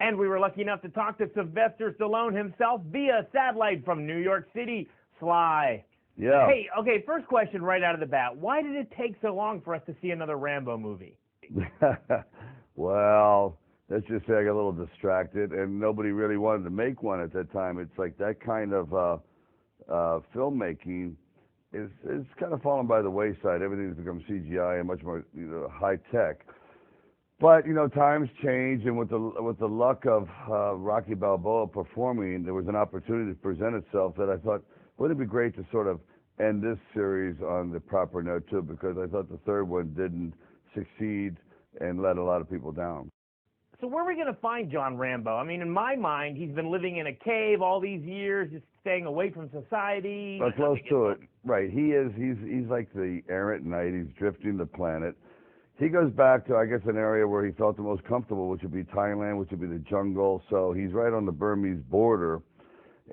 And we were lucky enough to talk to Sylvester Stallone himself via satellite from New York City. Sly. Yeah. Hey, okay, first question right out of the bat. Why did it take so long for us to see another Rambo movie? Well, let's just say I got a little distracted, and nobody really wanted to make one at that time. It's like that kind of filmmaking is kind of fallen by the wayside. Everything's become CGI and much more high tech. But times change, and with the luck of Rocky Balboa performing, there was an opportunity to present itself that I thought, wouldn't it be great to sort of end this series on the proper note too? Because I thought the third one didn't succeed and let a lot of people down. So where are we going to find John Rambo? I mean, in my mind, he's been living in a cave all these years, just staying away from society. Well, close to it, right? He's like the errant knight. He's drifting the planet. He goes back to, I guess, an area where he felt the most comfortable, which would be Thailand, which would be the jungle. So he's right on the Burmese border,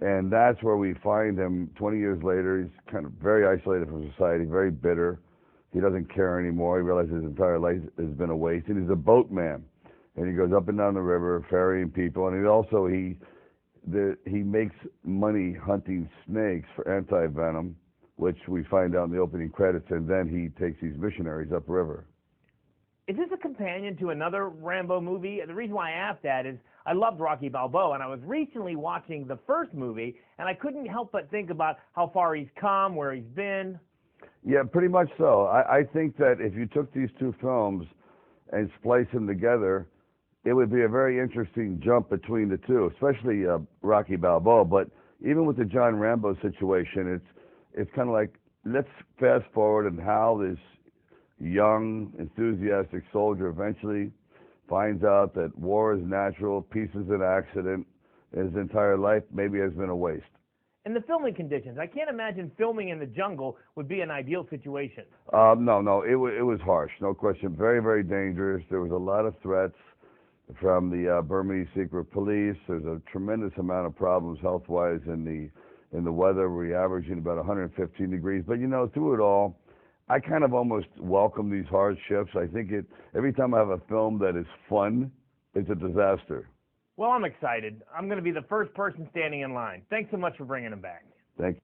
and that's where we find him 20 years later. He's kind of very isolated from society, very bitter. He doesn't care anymore. He realizes his entire life has been a waste, and he's a boatman. And he goes up and down the river ferrying people, and he makes money hunting snakes for anti-venom, which we find out in the opening credits, and then he takes these missionaries upriver. Is this a companion to another Rambo movie? The reason why I asked that is I loved Rocky Balboa, and I was recently watching the first movie, and I couldn't help but think about how far he's come, where he's been. Yeah, pretty much so. I think that if you took these two films and spliced them together, it would be a very interesting jump between the two, especially Rocky Balboa. But even with the John Rambo situation, it's kind of like, let's fast forward and how this young, enthusiastic soldier eventually finds out that war is natural, peace is an accident, and his entire life maybe has been a waste. And the filming conditions, I can't imagine filming in the jungle would be an ideal situation. No, it was harsh, no question. Very, very dangerous. There was a lot of threats from the Burmese secret police. There's a tremendous amount of problems health-wise in the weather. We're averaging about 115 degrees. But through it all, I kind of almost welcome these hardships. I think every time I have a film that is fun, it's a disaster. Well, I'm excited. I'm going to be the first person standing in line. Thanks so much for bringing him back. Thank you.